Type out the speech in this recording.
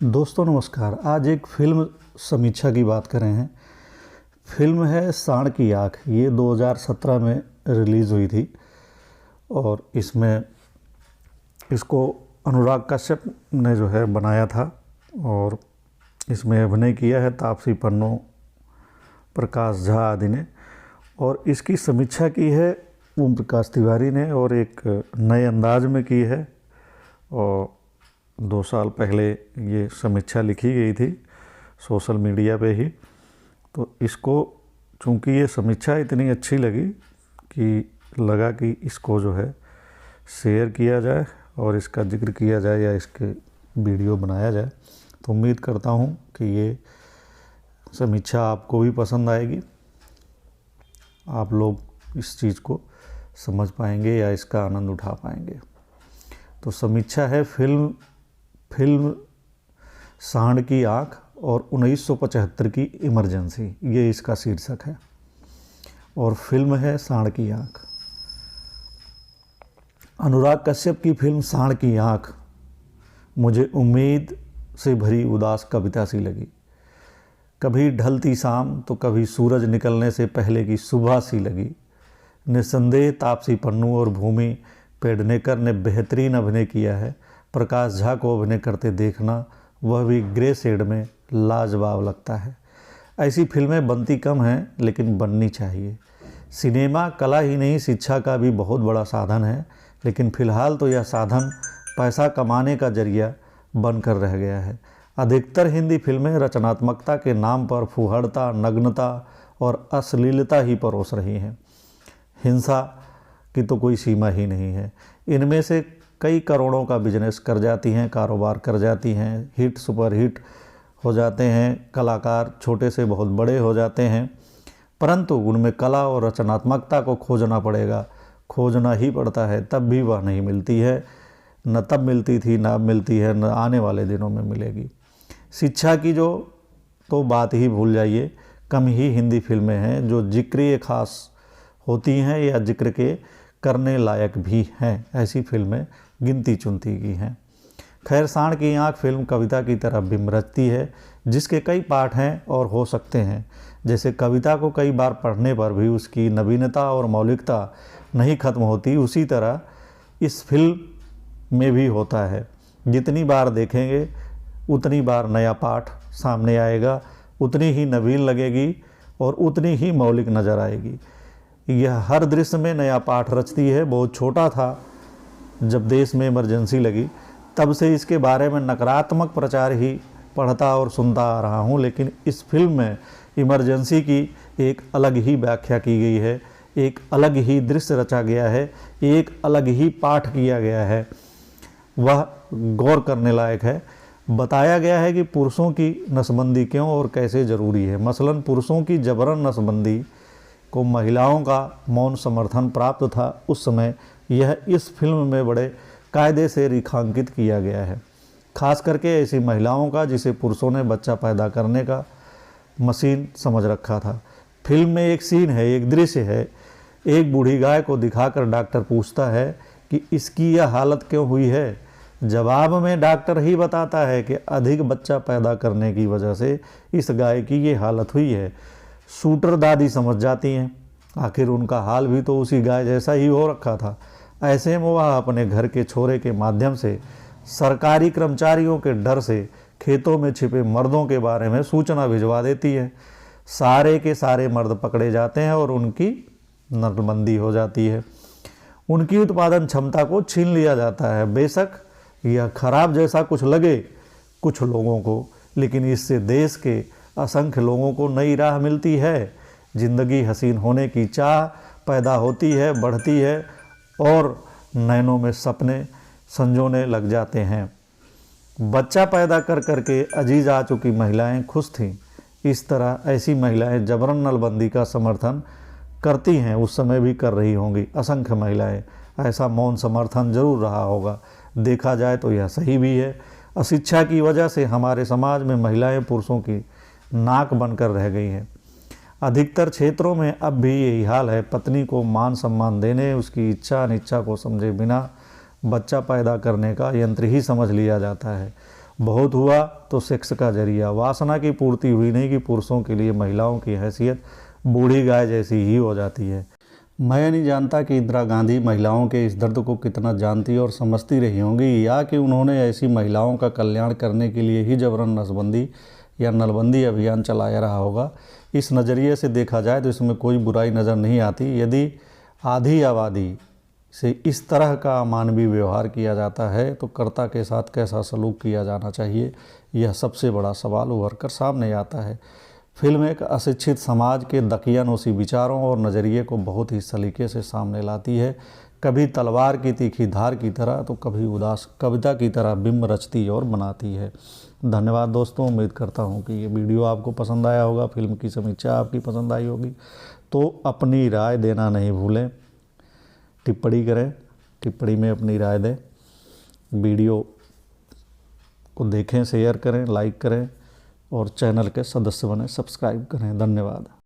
दोस्तों नमस्कार। आज एक फ़िल्म समीक्षा की बात कर रहे हैं। फ़िल्म है सांड की आँख। ये 2017 में रिलीज़ हुई थी और इसको अनुराग कश्यप ने जो है बनाया था और इसमें अभिनय किया है तापसी पन्नू, प्रकाश झा आदि ने। और इसकी समीक्षा की है ओम प्रकाश तिवारी ने और एक नए अंदाज में की है। और 2 साल पहले ये समीक्षा लिखी गई थी सोशल मीडिया पे ही। तो इसको चूँकि ये समीक्षा इतनी अच्छी लगी कि लगा कि इसको जो है शेयर किया जाए और इसका जिक्र किया जाए या इसके वीडियो बनाया जाए। तो उम्मीद करता हूँ कि ये समीक्षा आपको भी पसंद आएगी, आप लोग इस चीज़ को समझ पाएंगे या इसका आनंद उठा पाएंगे। तो समीक्षा है फिल्म सांड की आँख और 1975 की इमरजेंसी, ये इसका शीर्षक है। और फिल्म है सांड की आँख। अनुराग कश्यप की फिल्म सांड की आँख मुझे उम्मीद से भरी उदास कविता सी लगी। कभी ढलती शाम तो कभी सूरज निकलने से पहले की सुबह सी लगी। निस्संदेह तापसी पन्नू और भूमि पेडनेकर ने बेहतरीन अभिनय किया है। प्रकाश झा को अभिनय करते देखना, वह भी ग्रे शेड में, लाजवाब लगता है। ऐसी फिल्में बनती कम हैं लेकिन बननी चाहिए। सिनेमा कला ही नहीं शिक्षा का भी बहुत बड़ा साधन है, लेकिन फ़िलहाल तो यह साधन पैसा कमाने का जरिया बनकर रह गया है। अधिकतर हिंदी फिल्में रचनात्मकता के नाम पर फुहड़ता, नग्नता और अश्लीलता ही परोस रही हैं। हिंसा की तो कोई सीमा ही नहीं है। इनमें से कई करोड़ों का बिजनेस कर जाती हैं, कारोबार कर जाती हैं, हिट सुपर हिट हो जाते हैं, कलाकार छोटे से बहुत बड़े हो जाते हैं, परंतु उनमें कला और रचनात्मकता को खोजना पड़ेगा, खोजना ही पड़ता है, तब भी वह नहीं मिलती है। न तब मिलती थी, न अब मिलती है, न आने वाले दिनों में मिलेगी। शिक्षा की जो तो बात ही भूल जाइए। कम ही हिंदी फिल्में हैं जो जिक्र खास होती हैं या जिक्र के करने लायक भी हैं। ऐसी फिल्में गिनती चुनती की हैं। खैर, सांड की आँख फिल्म कविता की तरह बिंब रचती है, जिसके कई पाठ हैं और हो सकते हैं। जैसे कविता को कई बार पढ़ने पर भी उसकी नवीनता और मौलिकता नहीं खत्म होती, उसी तरह इस फिल्म में भी होता है। जितनी बार देखेंगे उतनी बार नया पाठ सामने आएगा, उतनी ही नवीन लगेगी और उतनी ही मौलिक नज़र आएगी। यह हर दृश्य में नया पाठ रचती है। बहुत छोटा था जब देश में इमरजेंसी लगी, तब से इसके बारे में नकारात्मक प्रचार ही पढ़ता और सुनता आ रहा हूँ, लेकिन इस फिल्म में इमरजेंसी की एक अलग ही व्याख्या की गई है, एक अलग ही दृश्य रचा गया है, एक अलग ही पाठ किया गया है। वह गौर करने लायक है। बताया गया है कि पुरुषों की नसबंदी क्यों और कैसे ज़रूरी है। मसलन पुरुषों की जबरन नसबंदी को महिलाओं का मौन समर्थन प्राप्त था उस समय, यह इस फिल्म में बड़े कायदे से रेखांकित किया गया है। खास करके ऐसी महिलाओं का जिसे पुरुषों ने बच्चा पैदा करने का मशीन समझ रखा था। फिल्म में एक सीन है, एक दृश्य है। एक बूढ़ी गाय को दिखाकर डॉक्टर पूछता है कि इसकी यह हालत क्यों हुई है। जवाब में डॉक्टर ही बताता है कि अधिक बच्चा पैदा करने की वजह से इस गाय की ये हालत हुई है। शूटर दादी समझ जाती हैं, आखिर उनका हाल भी तो उसी गाय जैसा ही हो रखा था। ऐसे में वह अपने घर के छोरे के माध्यम से सरकारी कर्मचारियों के डर से खेतों में छिपे मर्दों के बारे में सूचना भिजवा देती है। सारे के सारे मर्द पकड़े जाते हैं और उनकी नसबंदी हो जाती है। उनकी उत्पादन क्षमता को छीन लिया जाता है। बेशक यह खराब जैसा कुछ लगे कुछ लोगों को, लेकिन इससे देश के असंख्य लोगों को नई राह मिलती है। जिंदगी हसीन होने की चाह पैदा होती है, बढ़ती है और नैनों में सपने संजोने लग जाते हैं। बच्चा पैदा कर करके अजीज आ चुकी महिलाएं खुश थीं। इस तरह ऐसी महिलाएं जबरन नलबंदी का समर्थन करती हैं, उस समय भी कर रही होंगी। असंख्य महिलाएं ऐसा मौन समर्थन जरूर रहा होगा। देखा जाए तो यह सही भी है। अशिक्षा की वजह से हमारे समाज में महिलाएं पुरुषों की नाक बनकर रह गई हैं। अधिकतर क्षेत्रों में अब भी यही हाल है। पत्नी को मान सम्मान देने, उसकी इच्छा अनिच्छा को समझे बिना बच्चा पैदा करने का यंत्र ही समझ लिया जाता है बहुत हुआ तो सेक्स का जरिया, वासना की पूर्ति हुई नहीं कि पुरुषों के लिए महिलाओं की हैसियत बूढ़ी गाय जैसी ही हो जाती है। मैं नहीं जानता कि इंदिरा गांधी महिलाओं के इस दर्द को कितना जानती और समझती रही होंगी, या कि उन्होंने ऐसी महिलाओं का कल्याण करने के लिए ही जबरन नसबंदी या नलबंदी अभियान चलाया रहा होगा। इस नज़रिए से देखा जाए तो इसमें कोई बुराई नज़र नहीं आती। यदि आधी आबादी से इस तरह का अमानवीय व्यवहार किया जाता है तो कर्ता के साथ कैसा सलूक किया जाना चाहिए, यह सबसे बड़ा सवाल उभर कर सामने आता है। फिल्म एक अशिक्षित समाज के दकियानूसी विचारों और नज़रिए को बहुत ही सलीके से सामने लाती है, कभी तलवार की तीखी धार की तरह तो कभी उदास कविता की तरह बिंब रचती और बनाती है। धन्यवाद दोस्तों, उम्मीद करता हूँ कि ये वीडियो आपको पसंद आया होगा, फिल्म की समीक्षा आपकी पसंद आई होगी। तो अपनी राय देना नहीं भूलें, टिप्पणी करें, टिप्पणी में अपनी राय दें, वीडियो को देखें, शेयर करें, लाइक करें और चैनल के सदस्य बने, सब्सक्राइब करें। धन्यवाद।